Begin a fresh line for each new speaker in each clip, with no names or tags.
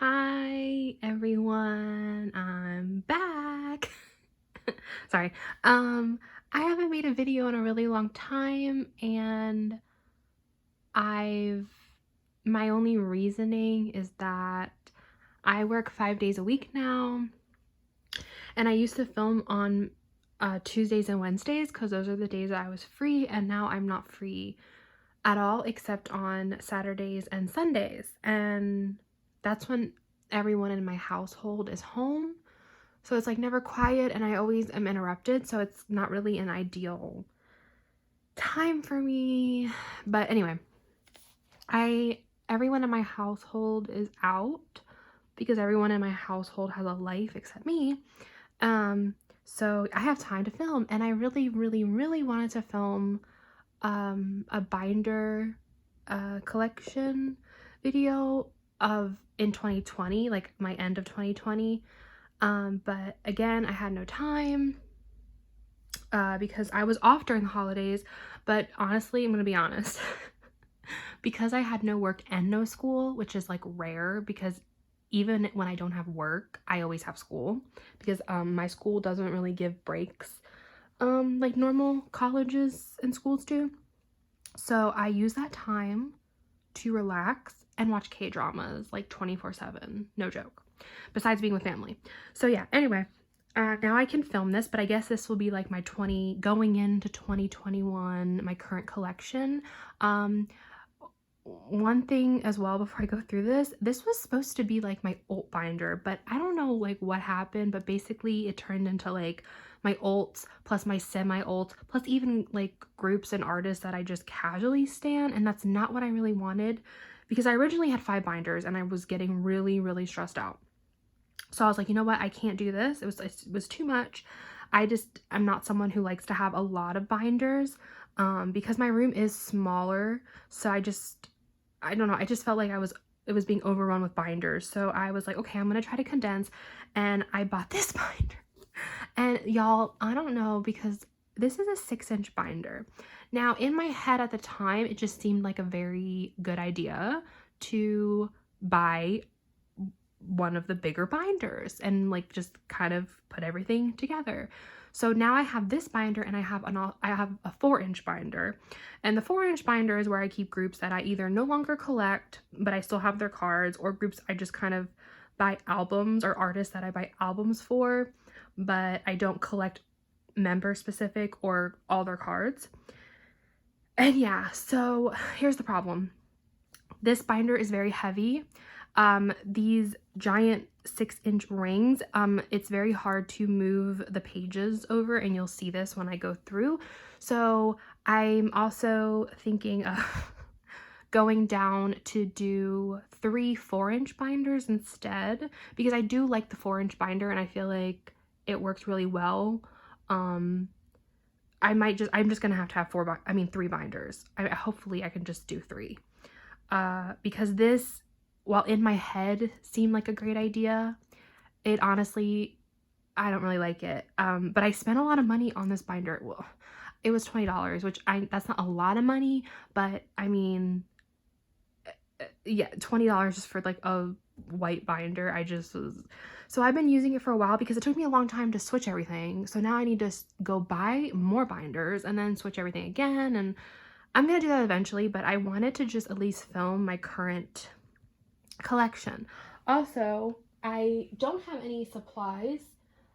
Hi everyone, I'm back. Sorry. I haven't made a video in a really long time, and I've my only reasoning is that I work 5 days a week now, and I used to film on Tuesdays and Wednesdays because those are the days that I was free, and now I'm not free at all except on Saturdays and Sundays, and that's when everyone in my household is home. So it's like never quiet, and I always am interrupted, so it's not really an ideal time for me. But anyway, everyone in my household is out because everyone in my household has a life except me. So I have time to film, and I really wanted to film a binder collection video in 2020, like my end of 2020. But again, I had no time because I was off during the holidays. But honestly, I'm gonna be honest, because I had no work and no school, which is like rare because even when I don't have work, I always have school because my school doesn't really give breaks like normal colleges and schools do. So I use that time to relax and watch K-dramas like 24/7, no joke, besides being with family. So yeah, anyway, now I can film this, but I guess this will be like my going into 2021, my current collection. One thing as well before I go through this was supposed to be like my alt binder, but I don't know like what happened, but basically it turned into like my alts plus my semi-alt plus even like groups and artists that I just casually stan, and that's not what I really wanted because I originally had 5 binders and I was getting really stressed out. So I was like, you know what, I can't do this. It was too much. I'm not someone who likes to have a lot of binders because my room is smaller, so I don't know, I just felt like it was being overrun with binders. So I was like, okay, I'm gonna try to condense, and I bought this binder. And y'all, I don't know, because this is a 6-inch binder. Now, in my head at the time, it just seemed like a very good idea to buy one of the bigger binders and like just kind of put everything together. So now I have this binder, and I have a 4-inch binder, and the 4-inch binder is where I keep groups that I either no longer collect but I still have their cards, or groups I just kind of buy albums, or artists that I buy albums for but I don't collect member specific or all their cards. And yeah, so here's the problem. This binder is very heavy. These giant 6-inch rings, it's very hard to move the pages over, and you'll see this when I go through. So I'm also thinking of going down to do 3 4-inch binders instead, because I do like the 4-inch binder and I feel like it works really well. I'm just gonna have to have 3 binders. Hopefully I can just do 3. Because this, while in my head seemed like a great idea, it honestly, I don't really like it. But I spent a lot of money on this binder. Well, it was $20, which that's not a lot of money, but I mean, yeah, $20 just for like a white binder. So I've been using it for a while because it took me a long time to switch everything. So now I need to go buy more binders and then switch everything again, and I'm gonna do that eventually, but I wanted to just at least film my current collection. Also, I don't have any supplies.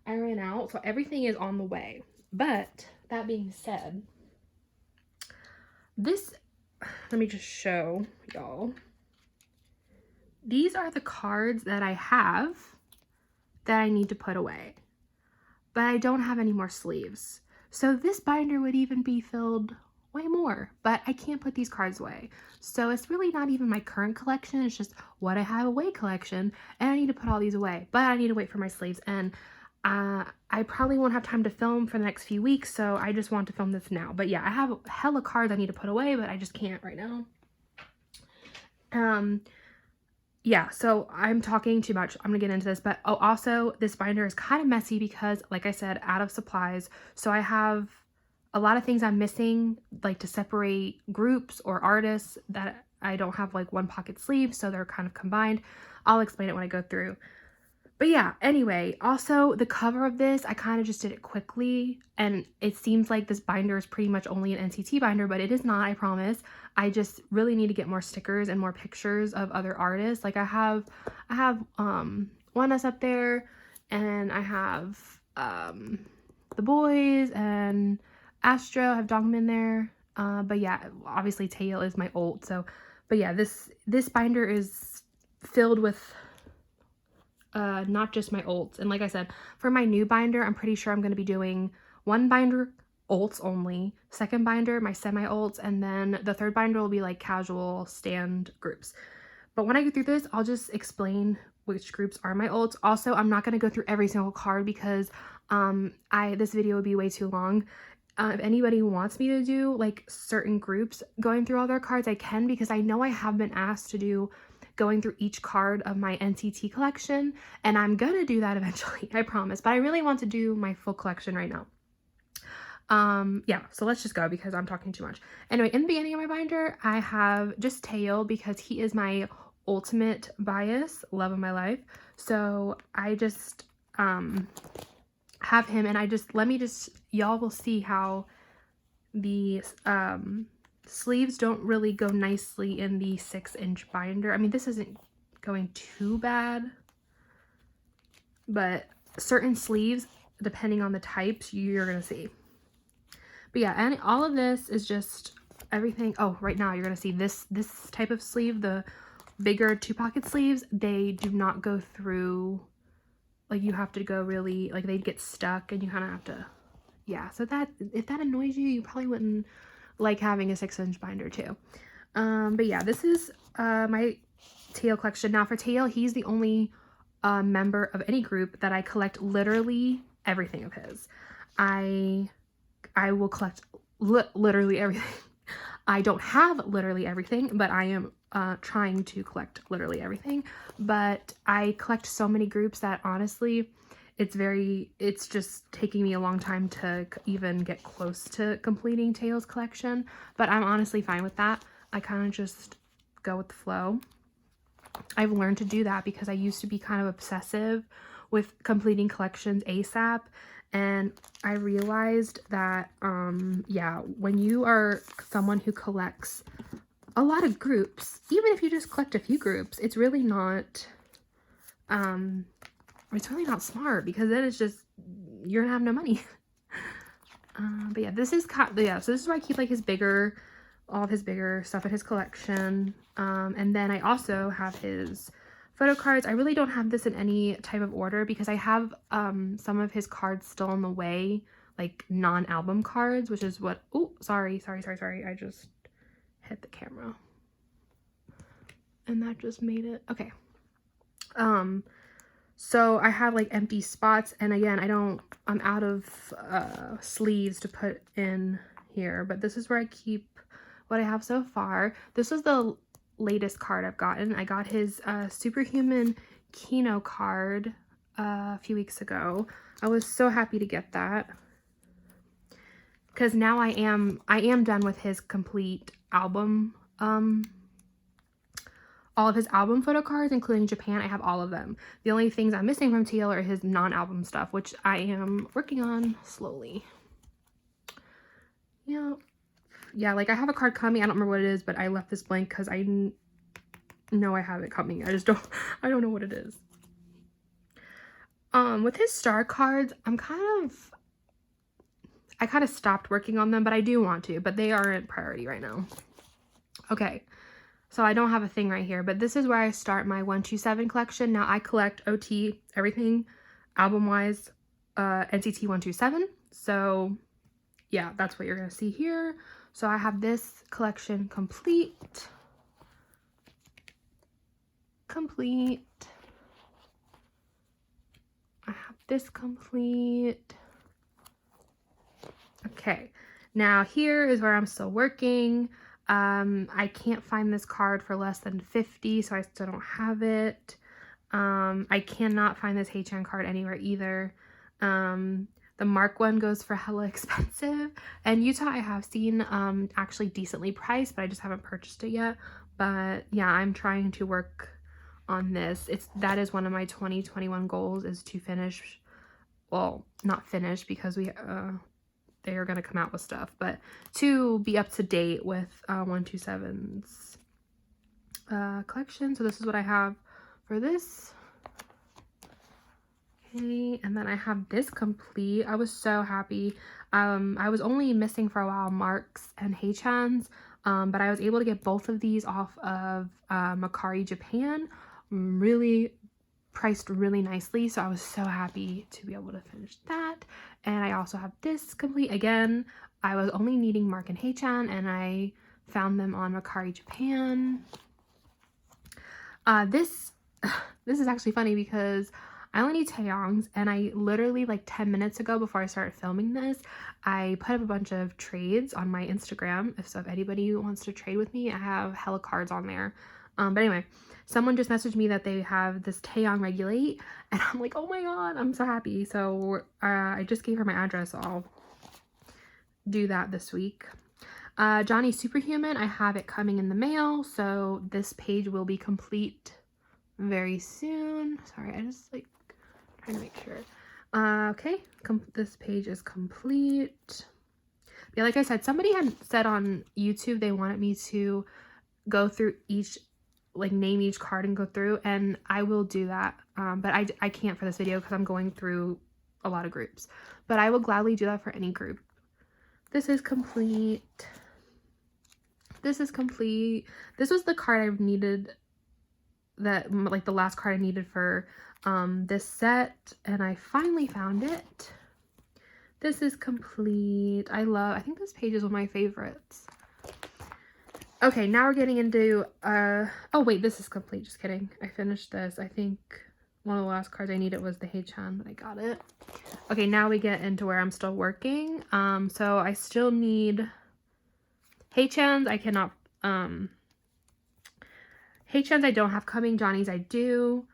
I ran out, so everything is on the way. But that being said, let me just show y'all. These are the cards that I have that I need to put away, but I don't have any more sleeves. So this binder would even be filled way more, but I can't put these cards away. So it's really not even my current collection, it's just what I have away collection, and I need to put all these away, but I need to wait for my sleeves, and I probably won't have time to film for the next few weeks, so I just want to film this now. But yeah, I have hella cards I need to put away, but I just can't right now. Yeah, so I'm talking too much. I'm gonna get into this, but oh, also this binder is kind of messy because, like I said, out of supplies. So I have a lot of things I'm missing, like to separate groups or artists that I don't have like one pocket sleeve, so they're kind of combined. I'll explain it when I go through. But yeah, anyway, also the cover of this, I kind of just did it quickly, and it seems like this binder is pretty much only an NCT binder, but it is not, I promise. I just really need to get more stickers and more pictures of other artists. Like I have Oneus up there, and I have the Boyz and Astro. I have Dongmin there. But yeah, obviously Taeil is my ult. So, but yeah, this binder is filled with not just my ults. And like I said, for my new binder, I'm pretty sure I'm going to be doing one binder ults only, second binder my semi ults, and then the third binder will be like casual stand groups. But when I go through this, I'll just explain which groups are my ults. Also, I'm not going to go through every single card because this video would be way too long. If anybody wants me to do like certain groups going through all their cards, I can, because I know I have been asked to do going through each card of my NCT collection, and I'm gonna do that eventually, I promise. But I really want to do my full collection right now. Yeah, so let's just go because I'm talking too much. Anyway, in the beginning of my binder, I have just Taeil because he is my ultimate bias, love of my life. So I just have him, and y'all will see how the sleeves don't really go nicely in the 6-inch binder. I mean, this isn't going too bad, but certain sleeves, depending on the types, you're gonna see. But yeah, and all of this is just everything. Oh, right now you're gonna see this type of sleeve, the bigger 2-pocket sleeves, they do not go through, like you have to go really, like they get stuck and you kind of have to, yeah. So that, if that annoys you, you probably wouldn't like having a 6-inch binder too. But yeah, this is my Taeil collection. Now for Taeil, he's the only member of any group that I collect literally everything of his. I will collect literally everything. I don't have literally everything, but I am trying to collect literally everything. But I collect so many groups that honestly, it's just taking me a long time to even get close to completing Taeil's collection. But I'm honestly fine with that. I kind of just go with the flow. I've learned to do that because I used to be kind of obsessive with completing collections ASAP. And I realized that, yeah, when you are someone who collects a lot of groups, even if you just collect a few groups, it's really not smart, because then it's just, you're gonna have no money. But yeah, so this is where I keep like all of his bigger stuff in his collection. And then I also have his photo cards. I really don't have this in any type of order because I have some of his cards still in the way, like non-album cards, which is what, oh, sorry. I just hit the camera. And that just made it, okay. So I have like empty spots, and again, I'm out of sleeves to put in here, but this is where I keep what I have so far. This is the latest card I've gotten. I got his Superhuman Kino card a few weeks ago. I was so happy to get that because now I am done with his complete album, all of his album photo cards, including Japan. I have all of them. The only things I'm missing from Taeil are his non-album stuff, which I am working on slowly. Yeah, like I have a card coming. I don't remember what it is, but I left this blank because I know I have it coming. I don't know what it is. With his star cards, I kind of stopped working on them, but I do want to, but they aren't priority right now. Okay, so I don't have a thing right here, but this is where I start my 127 collection. Now I collect OT, everything album-wise, NCT 127. So yeah, that's what you're gonna see here. So I have this collection complete. I have this complete. Okay, now here is where I'm still working. I can't find this card for less than 50, so I still don't have it. I cannot find this Haechan card anywhere either. The Mark one goes for hella expensive, and Utah I have seen actually decently priced, but I just haven't purchased it yet. But yeah, I'm trying to work on this. That is one of my 2021 goals, is to finish, well, not finish because they are going to come out with stuff, but to be up to date with 127's collection. So this is what I have for this. Okay, and then I have this complete. I was so happy. I was only missing for a while Marks and Haechan's, but I was able to get both of these off of Mercari Japan, really priced really nicely, so I was so happy to be able to finish that. And I also have this complete. Again, I was only needing Mark and Haechan, and I found them on Mercari Japan. This is actually funny because I only need Taeyong's, and I literally like 10 minutes ago, before I started filming this, I put up a bunch of trades on my Instagram. If anybody wants to trade with me, I have hella cards on there. But anyway, someone just messaged me that they have this Taeyong Regulate, and I'm like, oh my god, I'm so happy. So I just gave her my address, so I'll do that this week. Johnny Superhuman, I have it coming in the mail, so this page will be complete very soon. Sorry, I just like trying to make sure. Okay, this page is complete. Yeah, like I said, somebody had said on YouTube they wanted me to go through each, like name each card and go through, and I will do that. But I can't for this video because I'm going through a lot of groups, but I will gladly do that for any group. This is complete. This is complete. This was the card I needed, that like the last card I needed for this set, and I finally found it. This is complete. I think this page is one of my favorites. Okay, now we're getting into oh wait, this is complete, just kidding. I finished this. I think one of the last cards I needed was the Haechan, but I got it. Okay, now we get into where I'm still working. So I still need Haechan's. I cannot Haechan's I don't have coming, Johnny's I do.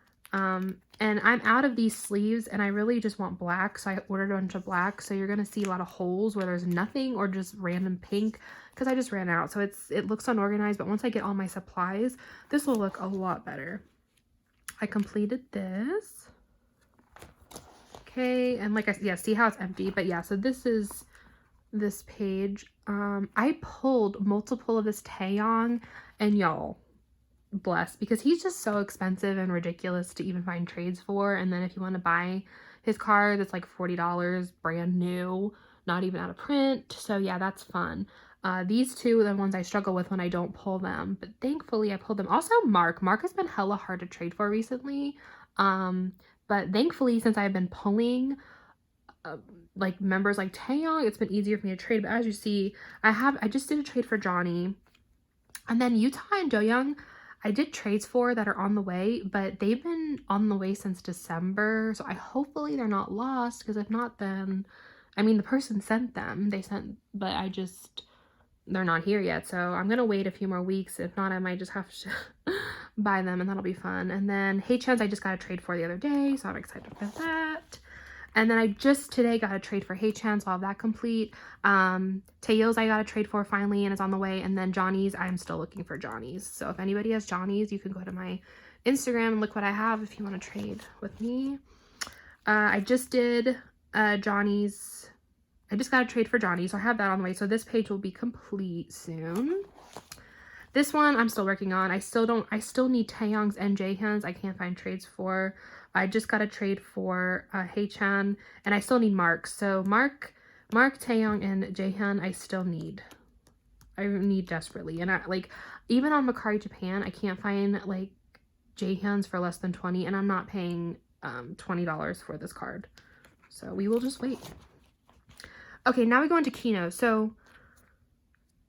And I'm out of these sleeves, and I really just want black, so I ordered a bunch of black. So you're gonna see a lot of holes where there's nothing, or just random pink, because I just ran out. So it looks unorganized, but once I get all my supplies, this will look a lot better. I completed this. Okay, and like I said, yeah, see how it's empty, but yeah, so this is this page. I pulled multiple of this Taeyong, and y'all, blessed, because he's just so expensive and ridiculous to even find trades for. And then if you want to buy his card, it's like $40 brand new, not even out of print. So yeah, that's fun. These two are the ones I struggle with when I don't pull them, but thankfully I pulled them. Also Mark has been hella hard to trade for recently, but thankfully since I've been pulling like members like Taeyong, it's been easier for me to trade. But as you see, I just did a trade for Johnny, and then Utah and Doyoung I did trades for that are on the way, but they've been on the way since December, so hopefully they're not lost, because if not, then, I mean, the person sent them, but they're not here yet, so I'm gonna wait a few more weeks. If not, I might just have to buy them, and that'll be fun. And then Haechan's I just got a trade for the other day, so I'm excited for that. And then I just today got a trade for Haechan, so I'll have that complete. Taeyo's I got a trade for finally, and it's on the way. And then Johnny's, I'm still looking for Johnny's. So if anybody has Johnny's, you can go to my Instagram and look what I have if you want to trade with me. I just did Johnny's. I just got a trade for Johnny, so I have that on the way. So this page will be complete soon. This one I'm still working on. I still need Taeyong's and Jaehyun's. I can't find trades for. I just got a trade for Haechan, and I still need Mark. So Mark, Taeyong, and Jaehyun I still need. I need desperately. And even on Mercari Japan, I can't find like Jaehyun's for less than 20, and I'm not paying $20 for this card. So we will just wait. Okay, now we go into Kinos. So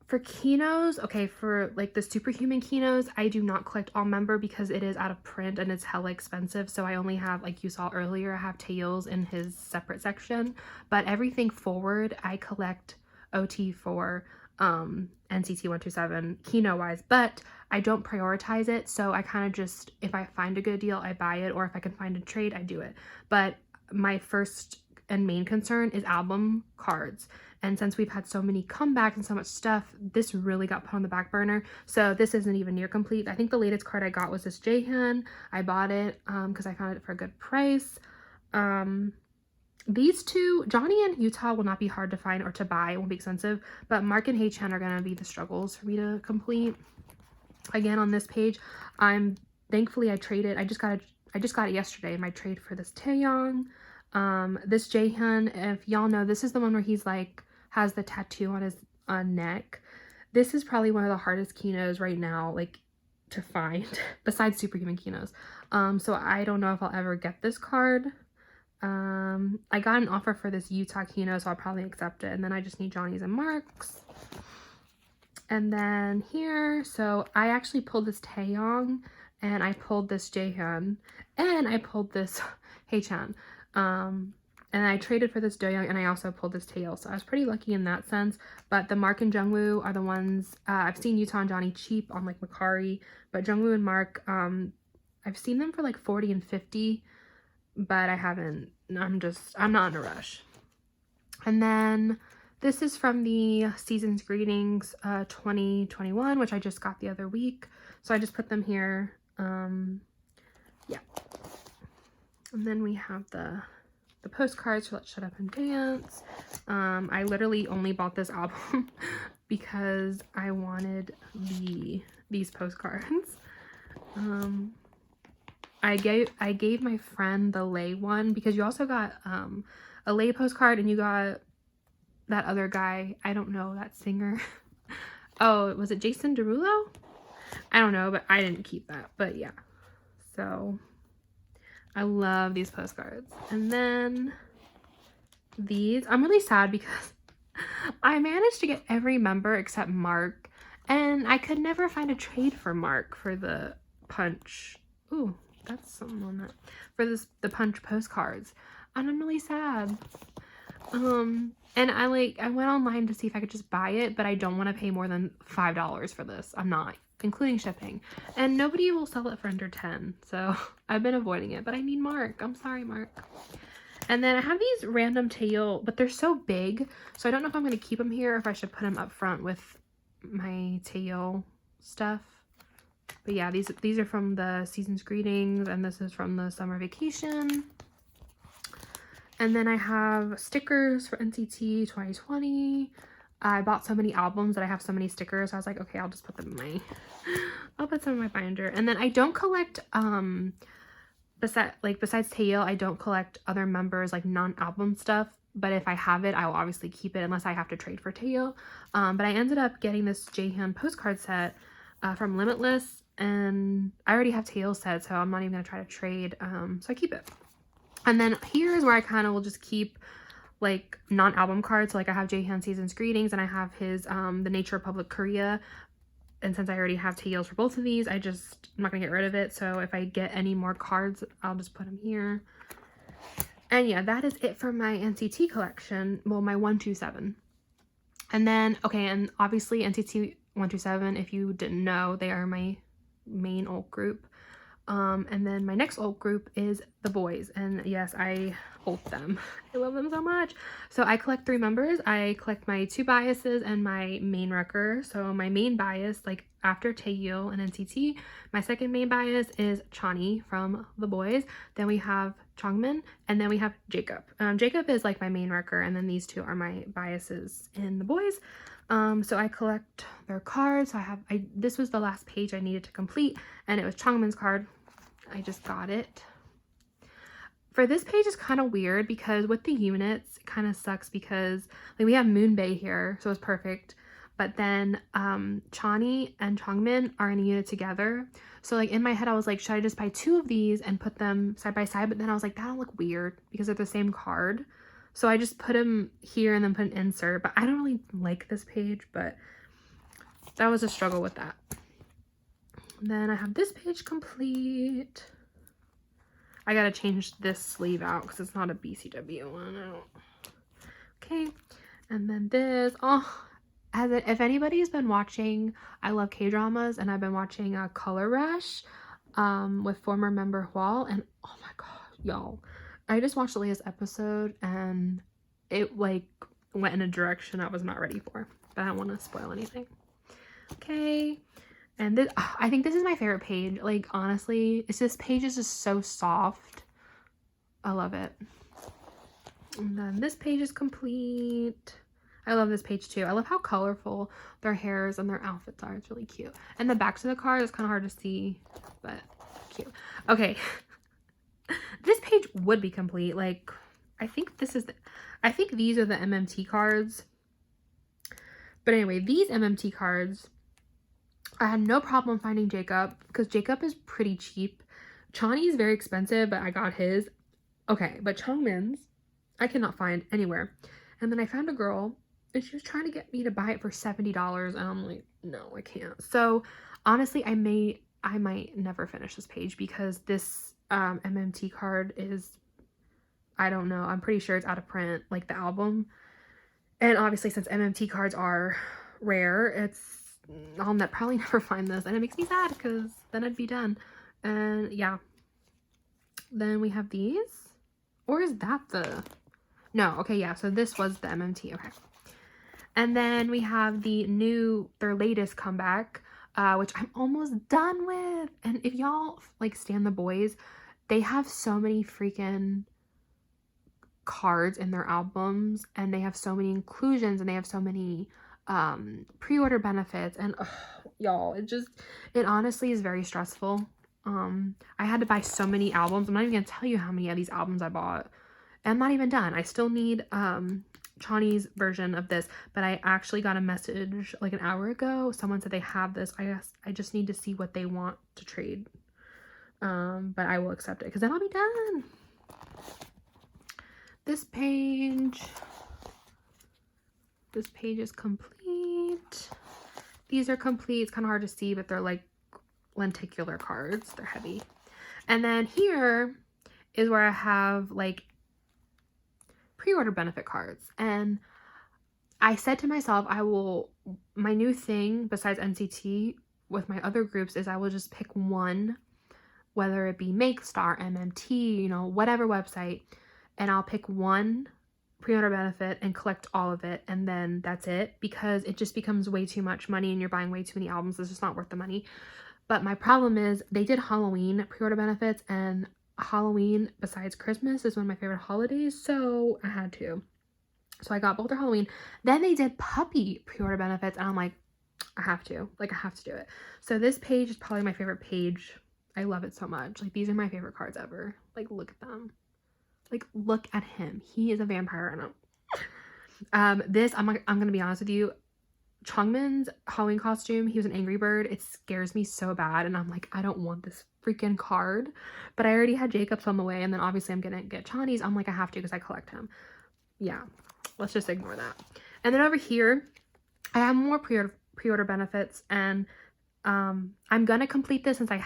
for Kinos, okay, for like the Superhuman Kinos, I do not collect all member because it is out of print and it's hella expensive. So I only have, like you saw earlier, I have Taeil's in his separate section. But everything forward, I collect OT for NCT 127 Kino wise, but I don't prioritize it. So I kind of just, if I find a good deal, I buy it, or if I can find a trade, I do it. But my first and main concern is album cards. And since we've had so many comebacks and so much stuff, this really got put on the back burner. So this isn't even near complete. I think the latest card I got was this Jaehyun. I bought it because I found it for a good price. These two, Johnny and Utah, will not be hard to find or to buy. It won't be expensive. But Mark and Haechan are going to be the struggles for me to complete. Again, on this page, thankfully I traded. I just got it yesterday. My trade for this Taeyong. This Jaehyun, if y'all know, this is the one where he's like has the tattoo on his neck. This is probably one of the hardest Kinos right now, like to find, besides Superhuman Kinos. So I don't know if I'll ever get this card. I got an offer for this Utah Kino, so I'll probably accept it. And then I just need Johnny's and Mark's. And then here, so I actually pulled this Taeyong, and I pulled this Jaehyun, and I pulled this Haechan. And I traded for this Doyoung, and I also pulled this Taeyol, so I was pretty lucky in that sense. But the Mark and Jungwoo are the ones, I've seen Utah and Johnny cheap on like Mercari, but Jungwoo and Mark, I've seen them for like 40 and 50, but I haven't, I'm not in a rush. And then this is from the Season's Greetings 2021, which I just got the other week. So I just put them here. Yeah. And then we have the postcards for Let's Shut Up and Dance. I literally only bought this album because I wanted these postcards. I gave my friend the Lay one because you also got a Lay postcard, and you got that other guy, I don't know, that singer. Oh, was it Jason Derulo? I don't know, but I didn't keep that. But yeah, so I love these postcards. And then these, I'm really sad because I managed to get every member except Mark, and I could never find a trade for Mark for the Punch. Ooh, that's something on that. For the Punch postcards. And I'm really sad. And I went online to see if I could just buy it, but I don't want to pay more than $5 for this. I'm not, including shipping. And nobody will sell it for under 10. So I've been avoiding it, but I need Mark. I'm sorry, Mark. And then I have these random Taeyol, but they're so big. So I don't know if I'm going to keep them here or if I should put them up front with my Taeyol stuff. But yeah, these are from the Season's Greetings, and this is from the Summer Vacation. And then I have stickers for NCT 2020. I bought so many albums that I have so many stickers. I was like, okay, I'll just put them in I'll put some in my binder. And then I don't collect, besides Taeyol, I don't collect other members, like non-album stuff. But if I have it, I will obviously keep it unless I have to trade for Taeyol. But I ended up getting this Jaehyun postcard set from Limitless. And I already have Taeyol set, so I'm not even going to try to trade. So I keep it. And then here's where I kind of will just keep like non-album cards. So like I have Jaehyun Season's Greetings, and I have his The Nature Republic Korea. And since I already have Taeyol's for both of these, I'm not gonna get rid of it. So if I get any more cards, I'll just put them here. And yeah, that is it for my NCT collection. Well, my 127. And then, okay, and obviously NCT 127, if you didn't know, they are my main alt group. And then my next alt group is the Boyz, and yes, I alt them. I love them so much. So I collect 3 members. I collect my 2 biases and my main wrecker. So my main bias, like after Taeyol and NCT, my second main bias is Chani from the Boyz. Then we have Chongmin, and then we have Jacob. Jacob is like my main wrecker, and then these 2 are my biases in the Boyz. So I collect their cards. So this was the last page I needed to complete, and it was Chongmin's card. I just got it. For this page is kind of weird because with the units, it kind of sucks because like we have Moonbae here, so it's perfect. But then Chani and Chongmin are in a unit together. So like in my head, I was like, should I just buy 2 of these and put them side by side? But then I was like, that'll look weird because they're the same card. So I just put them here and then put an insert. But I don't really like this page, but that was a struggle with that. Then I have this page complete. I gotta change this sleeve out because it's not a BCW one. Okay, and then this. Oh, if anybody's been watching, I love K-dramas, and I've been watching Color Rush with former member Hwal, and oh my god, y'all, I just watched the latest episode and it like went in a direction I was not ready for, but I don't want to spoil anything. Okay, and this, I think this is my favorite page. Like, honestly, this page is just so soft. I love it. And then this page is complete. I love this page too. I love how colorful their hairs and their outfits are. It's really cute. And the backs of the card is kind of hard to see, but cute. Okay. This page would be complete. Like, I think this is I think these are the MMT cards. But anyway, these MMT cards, I had no problem finding Jacob because Jacob is pretty cheap. Chani is very expensive, but I got his. Okay, but Chongmin's I cannot find anywhere. And then I found a girl and she was trying to get me to buy it for $70 and I'm like, no, I can't. So honestly, I might never finish this page because this MMT card is, I don't know, I'm pretty sure it's out of print, like the album. And obviously since MMT cards are rare, I'll probably never find this, and it makes me sad because then I'd be done. And yeah, then we have these, or is that no, okay, yeah, so this was the MMT. Okay, and then we have their latest comeback, which I'm almost done with. And if y'all like stan the Boyz, they have so many freaking cards in their albums, and they have so many inclusions, and they have so many pre-order benefits, and y'all, it honestly is very stressful. I had to buy so many albums. I'm not even gonna tell you how many of these albums I bought. I'm not even done. I still need Chani's version of this, but I actually got a message like an hour ago. Someone said they have this. I just need to see what they want to trade, but I will accept it because then I'll be done. This page is complete. These are complete. It's kind of hard to see, but they're like lenticular cards. They're heavy. And then here is where I have like pre-order benefit cards. And I said to myself, my new thing besides NCT with my other groups is I will just pick one, whether it be MakeStar, MMT, you know, whatever website, and I'll pick one pre-order benefit and collect all of it, and then that's it, because it just becomes way too much money and you're buying way too many albums. It's just not worth the money. But my problem is they did Halloween pre-order benefits, and Halloween besides Christmas is one of my favorite holidays, so I had to. So I got both their Halloween. Then they did puppy pre-order benefits, and I'm like, I have to do it. So this page is probably my favorite page. I love it so much. Like, these are my favorite cards ever. Like, look at them. Like, look at him. He is a vampire. I know. This, I'm gonna be honest with you. Chongmin's Halloween costume, he was an Angry Bird. It scares me so bad, and I'm like, I don't want this freaking card. But I already had Jacob's on the way, and then obviously I'm gonna get Chani's. I'm like, I have to because I collect him. Yeah, let's just ignore that. And then over here, I have more pre-order benefits, and I'm gonna complete this since I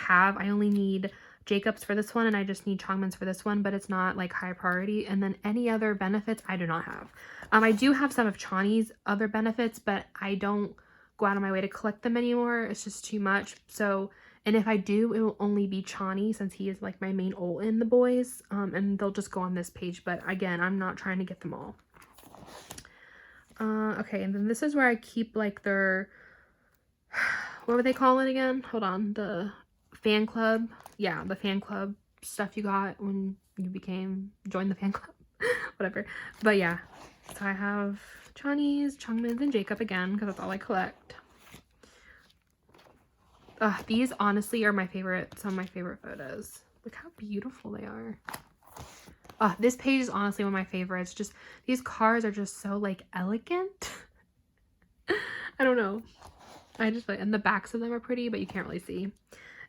only need Jacob's for this one, and I just need Chongmin's for this one, but it's not like high priority. And then any other benefits I do not have. I do have some of Chani's other benefits, but I don't go out of my way to collect them anymore. It's just too much. So, and if I do, it will only be Chani since he is like my main ult in the Boyz, and they'll just go on this page. But again, I'm not trying to get them all. Okay, and then this is where I keep like their, what were they calling it again? Hold on, the fan club. Yeah, the fan club stuff you got when you joined the fan club. Whatever. But yeah, so I have Chani's, Chongmin's, and Jacob again because that's all I collect. These honestly are some of my favorite photos. Look how beautiful they are. This page is honestly one of my favorites. Just these cards are just so like elegant. I don't know. I just like, and the backs of them are pretty, but you can't really see.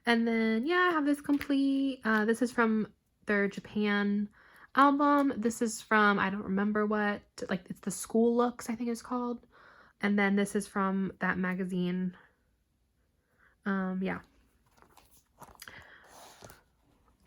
And then yeah, I have this complete. This is from their Japan album. This is from, I don't remember what, like it's the School Looks, I think it's called. And then this is from that magazine. Yeah.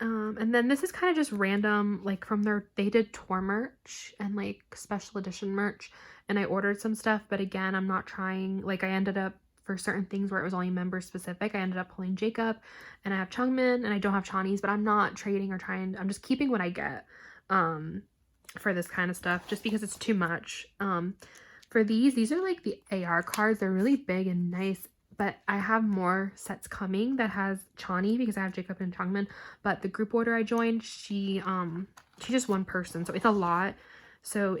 And then this is kind of just random, like from they did tour merch and like special edition merch, and I ordered some stuff, but again, I'm not trying, like I ended up, for certain things where it was only member specific, I ended up pulling Jacob, and I have Chongmin, and I don't have Chani's, but I'm not trading or trying, I'm just keeping what I get. for this kind of stuff, just because it's too much. For these are like the AR cards. They're really big and nice, but I have more sets coming that has Chani because I have Jacob and Changmin, but the group order I joined, she's just one person, so it's a lot. So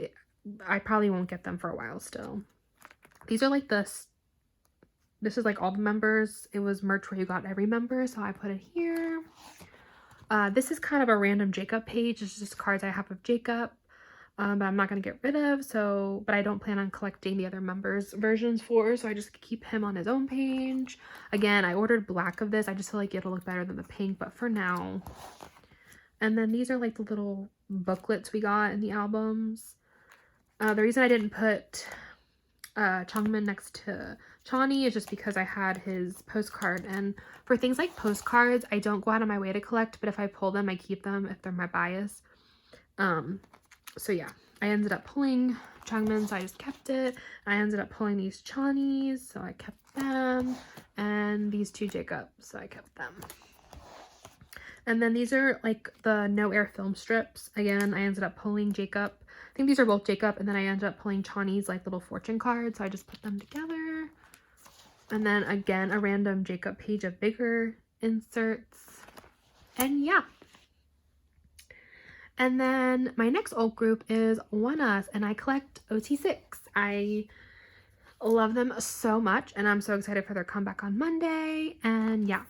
I probably won't get them for a while still. These are like this is like all the members. It was merch where you got every member, so I put it here. This is kind of a random Jacob page. It's just cards I have of Jacob, but I'm not going to get rid of. So, but I don't plan on collecting the other members versions for, so I just keep him on his own page. Again, I ordered black of this. I just feel like it'll look better than the pink, but for now. And then these are like the little booklets we got in the albums. The reason I didn't put Changmin next to Chani is just because I had his postcard, and for things like postcards I don't go out of my way to collect, but if I pull them I keep them if they're my bias. So yeah, I ended up pulling Changmin, so I just kept it. I ended up pulling these Chanis, so I kept them, and these two Jacob, so I kept them. And then these are like the no air film strips. Again, I ended up pulling Jacob. I think these are both Jacob, and then I ended up pulling Chani's like little fortune cards, so I just put them together. And then again, a random Jacob page of bigger inserts. And yeah. And then my next old group is Oneus, and I collect OT6. I love them so much, and I'm so excited for their comeback on Monday. And yeah,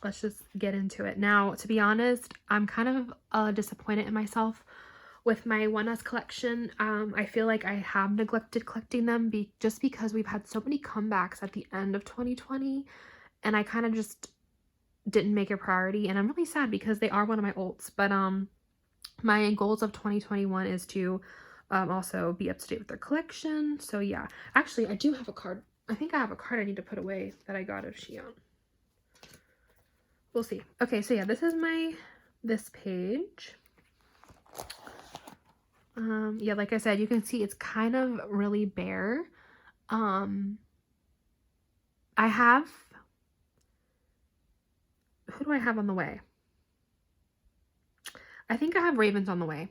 let's just get into it. Now, to be honest, I'm kind of disappointed in myself with my Oneus collection. I feel like I have neglected collecting them just because we've had so many comebacks at the end of 2020, and I kind of just didn't make it a priority, and I'm really sad because they are one of my ults. But my goals of 2021 is to also be up to date with their collection. So yeah, actually I do have a card. I think I have a card I need to put away that I got of Xion. We'll see. Okay, so yeah, this is this page. Yeah, like I said, you can see it's kind of really bare. I have, who do I have on the way? I think I have Ravens on the way,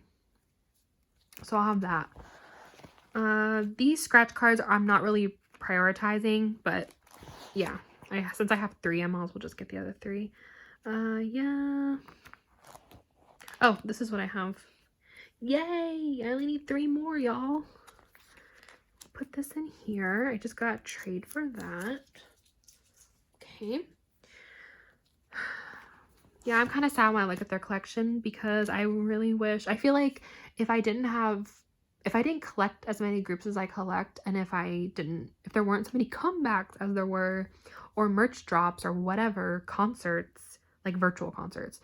so I'll have that. These scratch cards I'm not really prioritizing, but yeah, since I have 3, I might as well just get the other 3. Yeah. Oh, this is what I have. Yay! I only need 3 more, y'all. Put this in here. I just got a trade for that. Okay. Yeah, I'm kind of sad when I look at their collection because I really wish, I feel like if I didn't collect as many groups as I collect, and if there weren't so many comebacks as there were, or merch drops or whatever, concerts, like virtual concerts,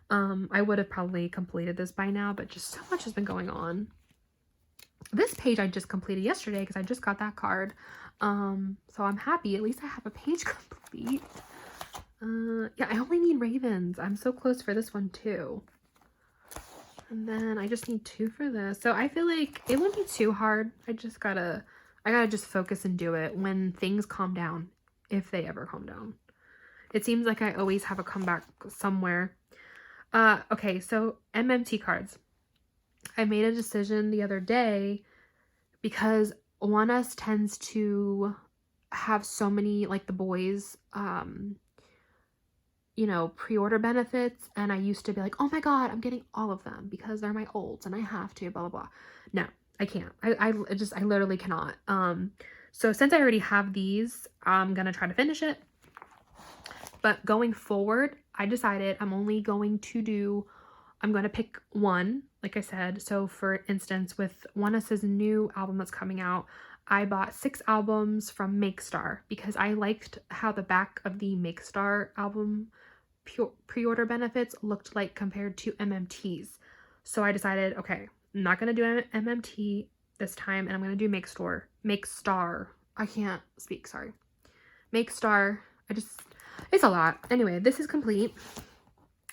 I would have probably completed this by now, but just so much has been going on. This page I just completed yesterday because I just got that card. So I'm happy. At least I have a page complete. Yeah, I only need Ravens. I'm so close for this one too. And then I just need 2 for this. So I feel like it wouldn't be too hard. I gotta just focus and do it when things calm down, if they ever calm down. It seems like I always have a comeback somewhere. Okay, so MMT cards. I made a decision the other day because Oneus tends to have so many, like the Boyz, you know, pre-order benefits, and I used to be like, oh my god, I'm getting all of them because they're my olds and I have to, blah blah blah. No, I can't. I literally cannot. So since I already have these, I'm gonna try to finish it. But going forward, I decided I'm going to pick one, like I said. So for instance, with Oneus's new album that's coming out, I bought 6 albums from Makestar because I liked how the back of the Makestar album pre-order benefits looked like compared to MMT's. So I decided, okay, I'm not going to do MMT this time, and I'm going to do Makestar. I can't speak, sorry. Makestar. It's a lot. Anyway, this is complete.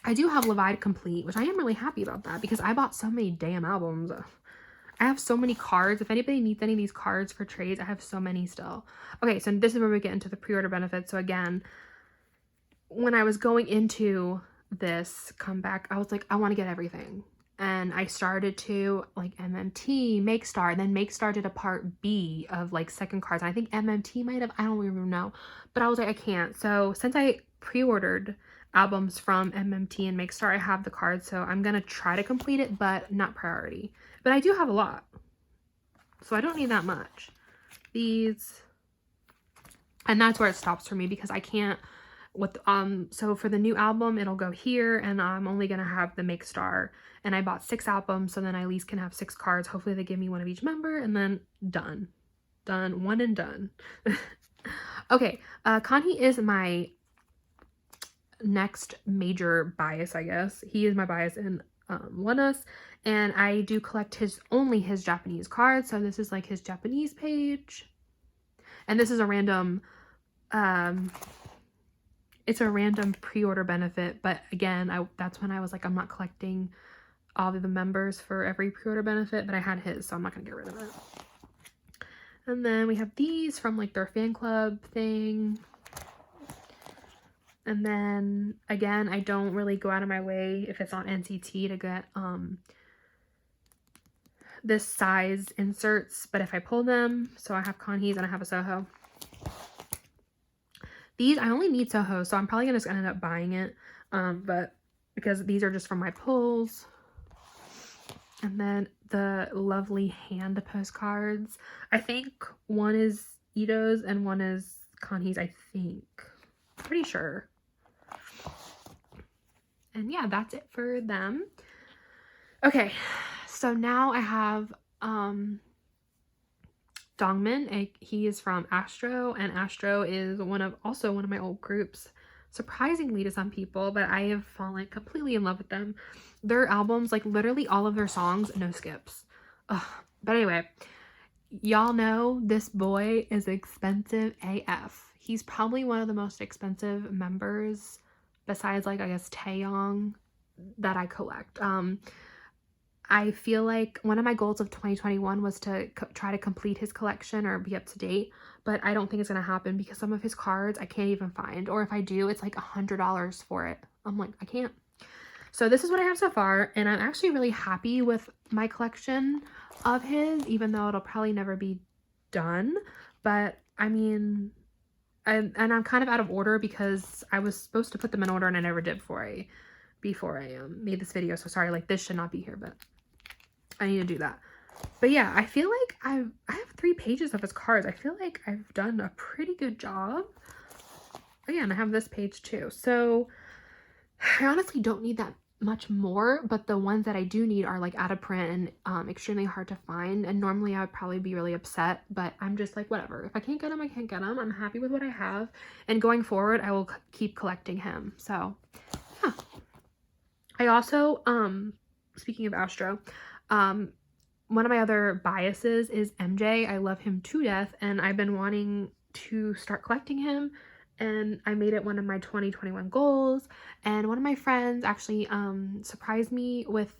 I do have Levied complete, which I am really happy about that because I bought so many damn albums. I have so many cards. If anybody needs any of these cards for trades, I have so many still. Okay, so this is where we get into the pre-order benefits. So again, when I was going into this comeback, I was like, I want to get everything. and I started to like MMT, Make Star, then Make Star did a part B of like second cards. And I think MMT might have, I don't even know, but I was like, I can't. So since I pre-ordered albums from MMT and Make Star, I have the cards, so I'm gonna try to complete it, but not priority. But I do have a lot, so I don't need that much. These, and that's where it stops for me, because I can't with so for the new album it'll go here, and I'm only gonna have the Make Star, and I bought 6 albums, so then I at least can have 6 cards. Hopefully they give me one of each member, and then done, one and done. Okay, Kanhi is my next major bias, I guess. He is my bias in Oneus, and I do collect only his Japanese cards. So this is like his Japanese page, and this is a random it's a random pre-order benefit, but again, that's when I was like, I'm not collecting all of the members for every pre-order benefit, but I had his, so I'm not gonna get rid of it. And then we have these from like their fan club thing. And then again, I don't really go out of my way if it's on NCT to get this size inserts, but if I pull them, so I have Kanhi's and I have a Soho. These, I only need Soho, so I'm probably gonna just end up buying it, but because these are just from my pulls. And then the lovely hand postcards. I think one is Ito's and one is Kanhi's, I think. Pretty sure. And yeah, that's it for them. Okay, so now I have Dongmin. He is from Astro, and Astro is also one of my old groups, surprisingly to some people, but I have fallen completely in love with them. Their albums, like literally all of their songs, no skips. Ugh. But anyway, y'all know this boy is expensive AF. He's probably one of the most expensive members, besides like I guess Taeyong, that I collect. I feel like one of my goals of 2021 was to try to complete his collection or be up to date, but I don't think it's gonna happen because some of his cards I can't even find, or if I do, it's like $100 for it. I'm like, I can't. So this is what I have so far, and I'm actually really happy with my collection of his, even though it'll probably never be done. But I mean, I'm kind of out of order because I was supposed to put them in order and I never did before I made this video. So sorry, like this should not be here, but I need to do that. But yeah, I feel like I have 3 pages of his cards. I feel like I've done a pretty good job. Oh yeah, and I have this page too. So I honestly don't need that much more, but the ones that I do need are like out of print and extremely hard to find, and normally I would probably be really upset, but I'm just like, whatever. If I can't get them, I can't get them. I'm happy with what I have, and going forward I will keep collecting him. So yeah. I also speaking of Astro, one of my other biases is MJ. I love him to death, and I've been wanting to start collecting him, and I made it one of my 2021 goals. And one of my friends actually surprised me with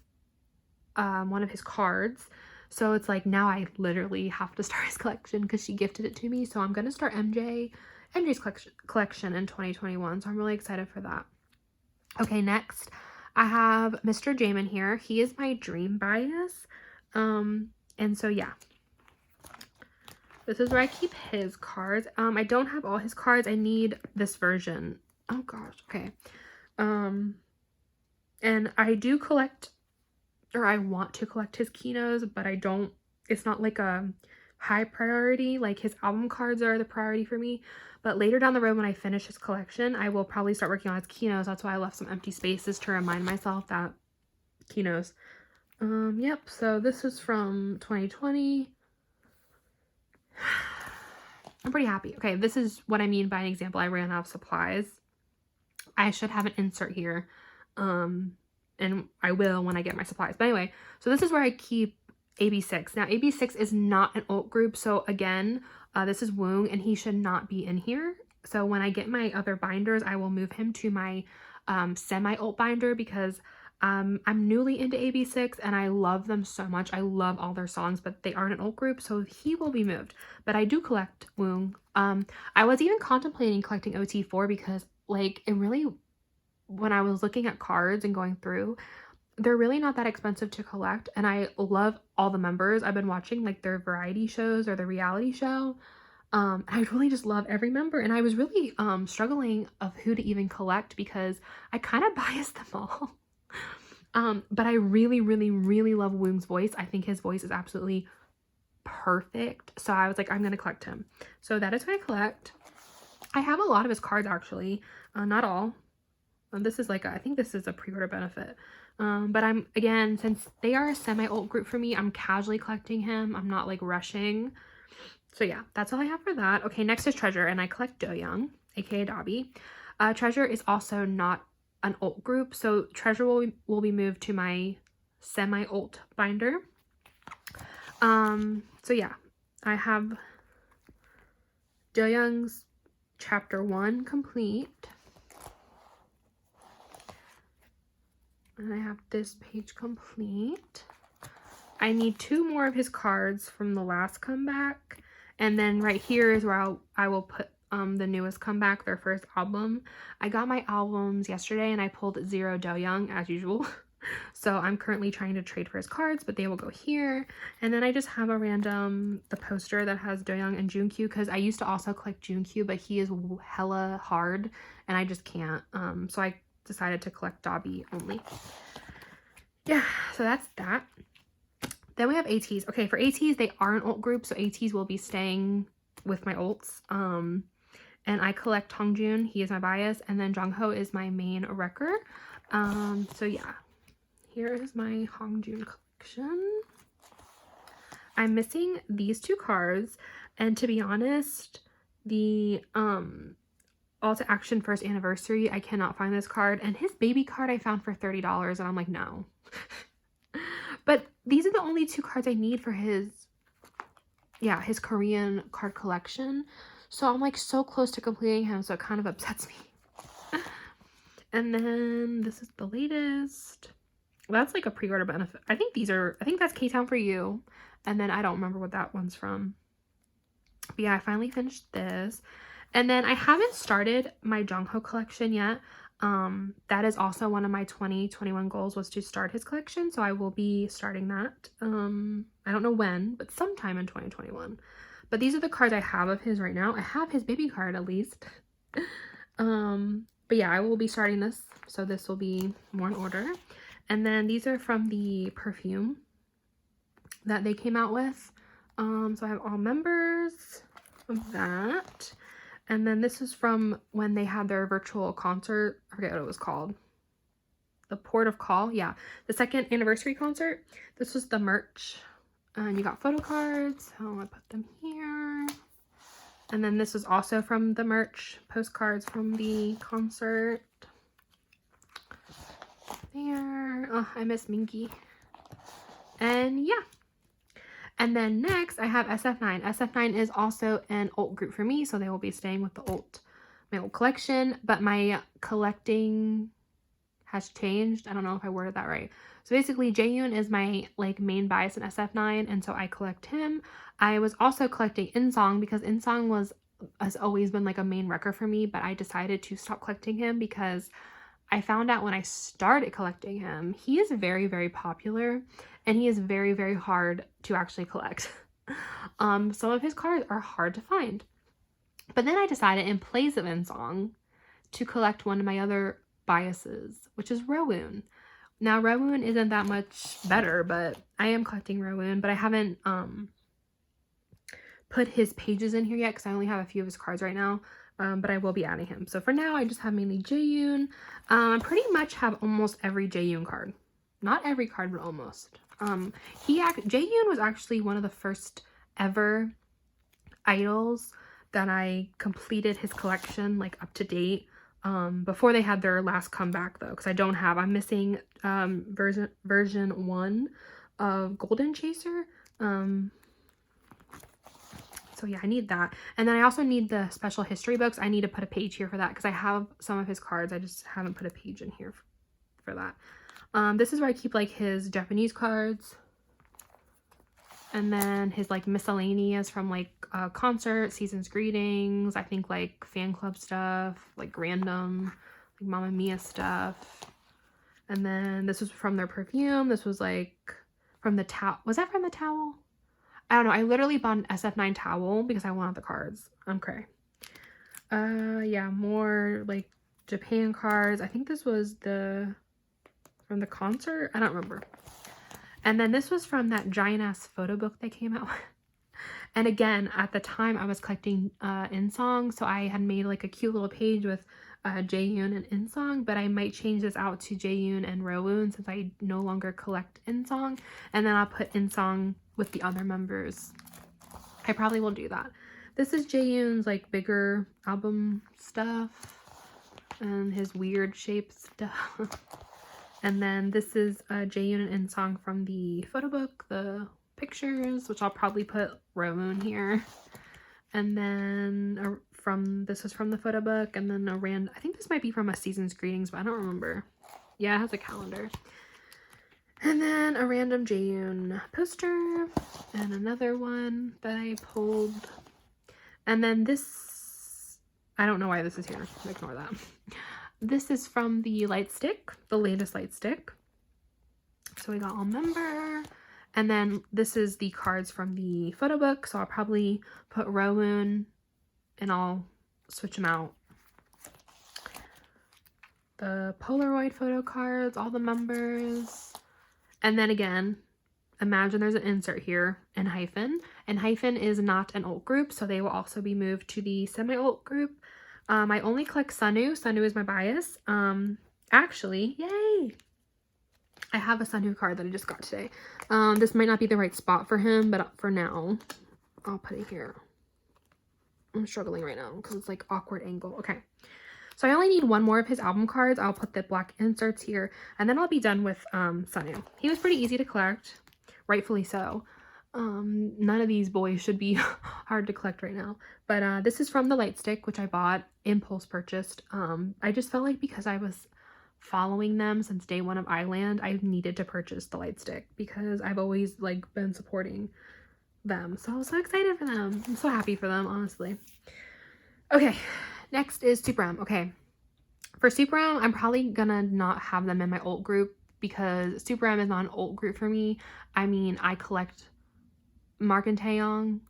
one of his cards, so it's like now I literally have to start his collection because she gifted it to me. So I'm gonna start MJ's collection in 2021, so I'm really excited for that. Okay, next I have Mr. Jamin here. He is my dream bias, and so yeah, this is where I keep his cards. I don't have all his cards. I need this version. Oh gosh, okay. And I do collect, or I want to collect his Kinos, but I don't, it's not like a high priority. Like his album cards are the priority for me, but later down the road when I finish his collection, I will probably start working on his Kinos. That's why I left some empty spaces to remind myself that Kinos. Yep, so this is from 2020. I'm pretty happy. Okay, this is what I mean by an example. I ran out of supplies. I should have an insert here, and I will when I get my supplies. But anyway, so this is where I keep AB6. Now, AB6 is not an alt group, so again, this is Woong, and he should not be in here. So when I get my other binders, I will move him to my semi-alt binder, because I'm newly into AB6 and I love them so much. I love all their songs, but they aren't an alt group, so he will be moved. But I do collect Woong. I was even contemplating collecting OT4 because like it really, when I was looking at cards and going through, they're really not that expensive to collect, and I love all the members. I've been watching like their variety shows or the reality show. I really just love every member, and I was really struggling of who to even collect because I kind of biased them all. But I really, really, really love Woong's voice. I think his voice is absolutely perfect. So I was like, I'm gonna collect him. So that is who I collect. I have a lot of his cards actually, not all. This is like I think this is a pre-order benefit. But I'm, again, since they are a semi-ult group for me, I'm casually collecting him. I'm not like rushing. So yeah, that's all I have for that. Okay, next is Treasure, and I collect Do-young, aka Dobby. Treasure is also not an ult group, so Treasure will be moved to my semi-ult binder. So yeah, I have Do-young's chapter 1 complete. And I have this page complete. I need 2 more of his cards from the last comeback. And then right here is where I will put the newest comeback, their first album. I got my albums yesterday and I pulled 0 Do-young as usual. So I'm currently trying to trade for his cards, but they will go here. And then I just have a random, the poster that has Do-young and Jungkook, because I used to also collect Jungkook, but he is hella hard and I just can't. So I decided to collect Dobby only. Yeah, so that's that. Then we have Ateez. Okay, for Ateez, they are an ult group, so Ateez will be staying with my ults. And I collect Hongjoon, he is my bias, and then Jongho is my main wrecker. So yeah, here is my Hongjoon collection. I'm missing these 2 cards, and to be honest, the All to Action first anniversary, I cannot find this card, and his baby card I found for $30, and I'm like, no. But these are the only 2 cards I need for his Korean card collection. So I'm like so close to completing him, so it kind of upsets me. And then this is the latest. That's like a pre-order benefit. I think that's K-Town for You. And then I don't remember what that one's from. But yeah, I finally finished this. And then I haven't started my Jongho collection yet. That is also one of my 2021 goals, was to start his collection. So I will be starting that. I don't know when, but sometime in 2021. But these are the cards I have of his right now. I have his baby card at least. But yeah, I will be starting this. So this will be more in order. And then these are from the perfume that they came out with. So I have all members of that. And then this is from when they had their virtual concert. I forget what it was called. The Port of Call. Yeah, the 2nd anniversary concert. This was the merch. And you got photo cards. So I put them here. And then this is also from the merch. Postcards from the concert. There. Oh, I miss Minky. And yeah. And then next, I have SF9. SF9 is also an ult group for me, so they will be staying with my ult collection. But my collecting has changed. I don't know if I worded that right. So basically, Jaeyoon is my like main bias in SF9, and so I collect him. I was also collecting Insong because Insong has always been like a main wrecker for me, but I decided to stop collecting him because I found out when I started collecting him, he is very, very popular and he is very, very hard to actually collect. Some of his cards are hard to find. But then I decided in place of Insong to collect one of my other biases, which is Rowoon. Now, Rowoon isn't that much better, but I am collecting Rowoon, but I haven't put his pages in here yet because I only have a few of his cards right now. But I will be adding him. So for now, I just have mainly Jaeyoon. I pretty much have almost every Jaeyoon card. Not every card, but almost. Jaeyoon was actually one of the first ever idols that I completed his collection, like up to date. Before they had their last comeback though, because I'm missing version 1 of Golden Chaser. So yeah, I need that. And then I also need the special history books. I need to put a page here for that because I have some of his cards. I just haven't put a page in here for that. This is where I keep like his Japanese cards. And then his like miscellaneous from like concert, season's greetings, I think like fan club stuff, like random, like Mamma Mia stuff. And then this was from their perfume. This was like from the towel. Was that from the towel? I don't know. I literally bought an SF9 towel because I wanted the cards. Okay. Yeah, more like Japan cards. I think this was from the concert. I don't remember. And then this was from that giant ass photo book they came out with. And again, at the time I was collecting In-song, so I had made like a cute little page with Jaehyun and In-song, but I might change this out to Jaehyun and Rowoon since I no longer collect In-song, and then I'll put In-song with the other members. I probably will do that. This is Jaehyun's like bigger album stuff and his weird shaped stuff. And then this is Jaehyun and In-song from the photo book, the pictures, which I'll probably put Rowoon here. And then this is from the photo book, and then I think this might be from a season's greetings, but I don't remember. Yeah, it has a calendar. And then a random Jaehyun poster and another one that I pulled. And then this, I don't know why this is here. Ignore that. This is from the light stick, the latest light stick. So we got all member. And then this is the cards from the photo book. So I'll probably put Rowoon and I'll switch them out. The Polaroid photo cards, all the members. And then again, imagine there's an insert here, Enhypen. Enhypen is not an alt group, so they will also be moved to the semi-alt group. I only collect Sunwoo. Sunwoo is my bias. Actually, yay! I have a Sunwoo card that I just got today. This might not be the right spot for him, but for now, I'll put it here. I'm struggling right now because it's like awkward angle. Okay. So I only need one more of his album cards. I'll put the black inserts here, and then I'll be done with Sunwoo. He was pretty easy to collect, rightfully so. None of these boys should be hard to collect right now. But this is from the light stick, which I bought, impulse purchased. I just felt like because I was following them since day one of Island, I needed to purchase the light stick because I've always like been supporting them. So I was so excited for them. I'm so happy for them, honestly. Okay. Next is Super M. Okay, for Super M, I'm probably gonna not have them in my alt group because Super M is not an alt group for me. I mean, I collect Mark and Taeyong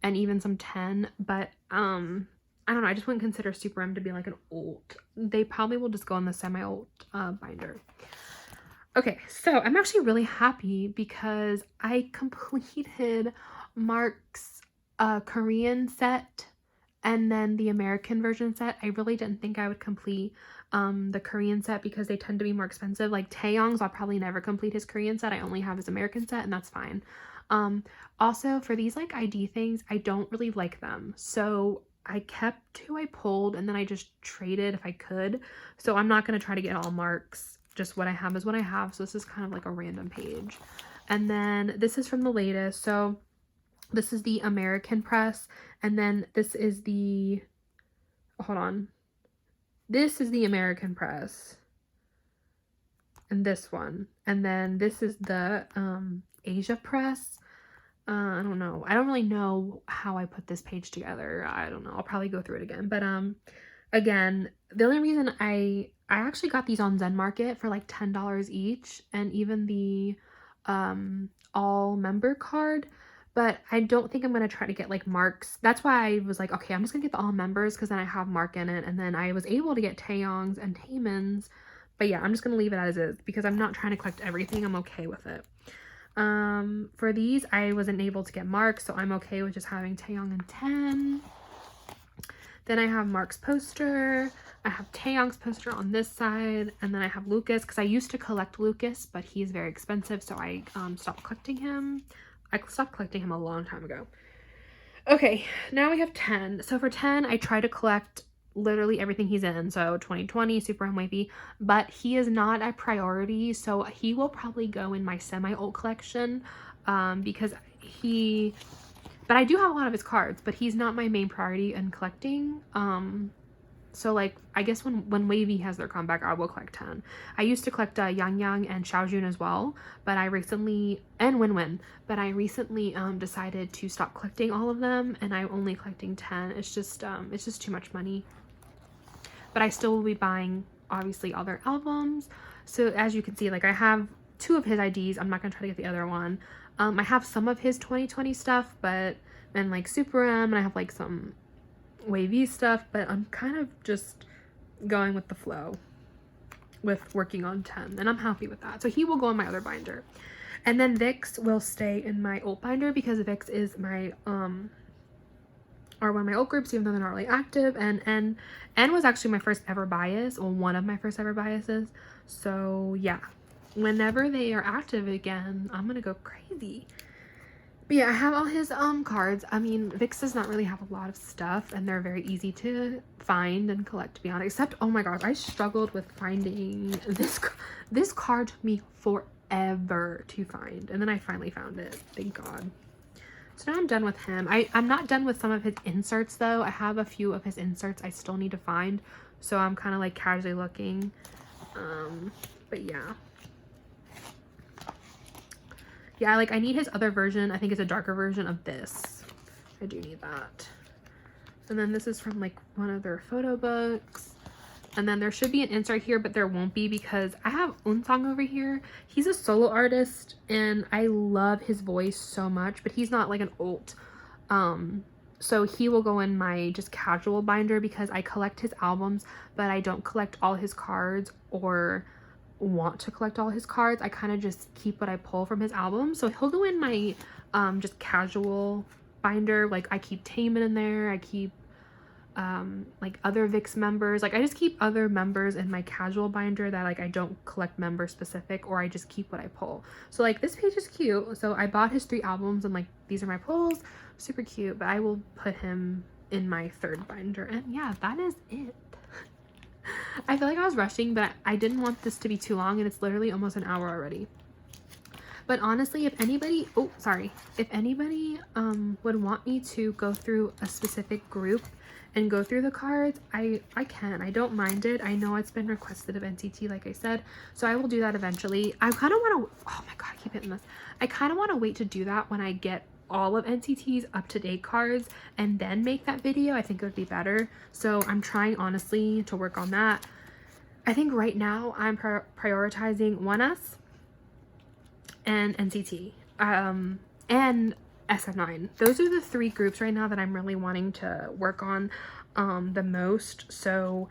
and even some 10, but I don't know, I just wouldn't consider Super M to be like an alt. They probably will just go in the semi-alt binder. Okay, so I'm actually really happy because I completed Mark's Korean set and then the American version set. I really didn't think I would complete the Korean set because they tend to be more expensive. Like Taeyong's, I'll probably never complete his Korean set. I only have his American set, and that's fine. Also, for these like ID things, I don't really like them. So I kept who I pulled, and then I just traded if I could. So I'm not going to try to get all Marks. Just what I have is what I have. So this is kind of like a random page. And then this is from the latest. So this is the American press, and then this is the, hold on, this is the American press, and this one, and then this is the Asia press. I don't know, I don't really know how I put this page together. I don't know, I'll probably go through it again. But again, the only reason I actually got these on Zen Market for like $10 each, and even the all member card. But I don't think I'm going to try to get like Marks. That's why I was like, okay, I'm just going to get the all members because then I have Mark in it. And then I was able to get Taeyong's and Taemin's. But yeah, I'm just going to leave it as is because I'm not trying to collect everything. I'm okay with it. For these, I wasn't able to get Mark, so I'm okay with just having Taeyong and 10. Then I have Mark's poster. I have Taeyong's poster on this side. And then I have Lucas because I used to collect Lucas, but he's very expensive, so I stopped collecting him. I stopped collecting him a long time ago. Okay, now we have 10. So for 10, I try to collect literally everything he's in. So 2020, Super M Wavy, but he is not a priority. So he will probably go in my semi-alt collection because but I do have a lot of his cards, but he's not my main priority in collecting. So like, I guess when Wavy has their comeback, I will collect 10. I used to collect Yang Yang and Xiaojun as well, but I recently, and Win-Win, but I recently decided to stop collecting all of them, and I'm only collecting 10. It's just too much money. But I still will be buying, obviously, all their albums. So as you can see, like I have 2 of his IDs. I'm not gonna try to get the other one. I have some of his 2020 stuff, but then like Super M, and I have like some wavy stuff, but I'm kind of just going with the flow with working on 10, and I'm happy with that. So he will go in my other binder, and then Vix will stay in my alt binder because Vix is my are one of my alt groups, even though they're not really active. And N was actually my first ever bias, or one of my first ever biases. So yeah, whenever they are active again, I'm gonna go crazy. But yeah, I have all his cards. I mean, Vix does not really have a lot of stuff, and they're very easy to find and collect, to be honest. Except, oh my gosh, I struggled with finding this card. Took me forever to find, and then I finally found it, thank God. So now I'm done with him. I'm not done with some of his inserts though. I have a few of his inserts I still need to find, so I'm kind of like casually looking. But yeah. Yeah, like I need his other version. I think it's a darker version of this. I do need that. And then this is from like one of their photo books. And then there should be an insert here, but there won't be because I have Unsong over here. He's a solo artist and I love his voice so much, but he's not like an alt. So he will go in my just casual binder because I collect his albums, but I don't collect all his cards or want to collect all his cards. I kind of just keep what I pull from his album. So he'll go in my just casual binder. Like I keep Taemin in there. I keep like other Vix members. Like I just keep other members in my casual binder that like I don't collect member specific, or I just keep what I pull. So like this page is cute. So I bought his 3 albums and like these are my pulls. Super cute, but I will put him in my 3rd binder. And yeah, that is it. I feel like I was rushing, but I didn't want this to be too long, and it's literally almost an hour already. But honestly, if anybody, if anybody would want me to go through a specific group and go through the cards, I can. I don't mind it. I know it's been requested of NCT, like I said, so I will do that eventually. I kind of want to, oh my god, I keep hitting this. I kind of want to wait to do that when I get all of NCT's up-to-date cards and then make that video. I think it would be better. So I'm trying honestly to work on that. I think right now I'm prioritizing Oneus and NCT and SF9. Those are the 3 groups right now that I'm really wanting to work on the most. So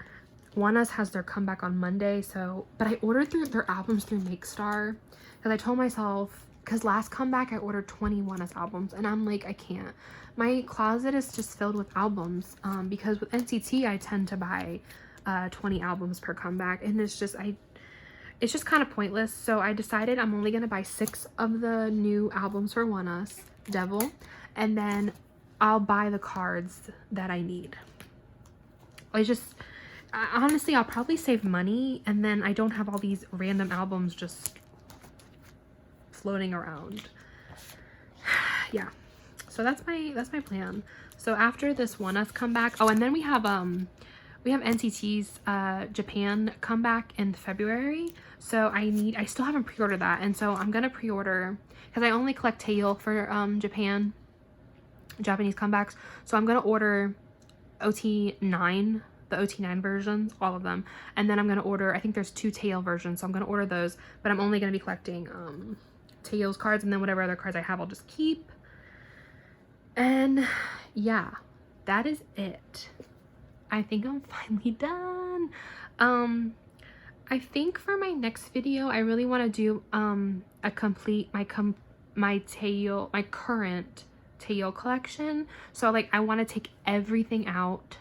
Oneus has their comeback on Monday, so but I ordered their albums through Makestar because I told myself, because last comeback I ordered 20 Oneus albums and I'm like, I can't. My closet is just filled with albums because with NCT I tend to buy 20 albums per comeback, and it's just kind of pointless. So I decided I'm only gonna buy 6 of the new albums for Oneus, Devil, and then I'll buy the cards that I need. Honestly, I'll probably save money, and then I don't have all these random albums just floating around. Yeah, so that's my plan. So after this Oneus comeback, oh, and then we have NCT's Japan comeback in February. So I still haven't pre-ordered that, and so I'm gonna pre-order because I only collect Taeil for Japanese comebacks. So I'm gonna order OT9, the OT9 versions, all of them, and then I'm gonna order, I think there's 2 Taeil versions, so I'm gonna order those, but I'm only gonna be collecting Taeil's cards, and then whatever other cards I have I'll just keep. And yeah, that is it. I think I'm finally done. I think for my next video I really want to do a complete my current Taeil collection. So like I want to take everything out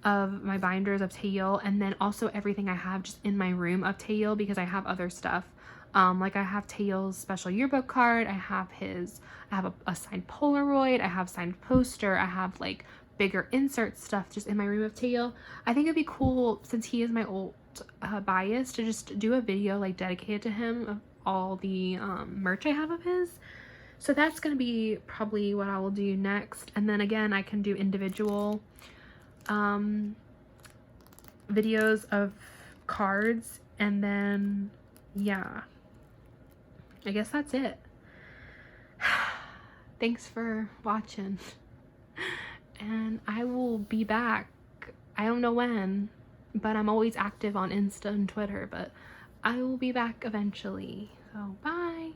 of my binders of Taeil, and then also everything I have just in my room of Taeil, because I have other stuff. Like I have Taeil's special yearbook card, I have a signed Polaroid, I have signed poster, I have like bigger insert stuff just in my room of Taeil. I think it'd be cool, since he is my old bias, to just do a video like dedicated to him of all the merch I have of his. So that's gonna be probably what I will do next, and then again I can do individual videos of cards, and then yeah, I guess that's it. Thanks for watching, and I will be back. I don't know when, but I'm always active on Insta and Twitter, but I will be back eventually. So bye.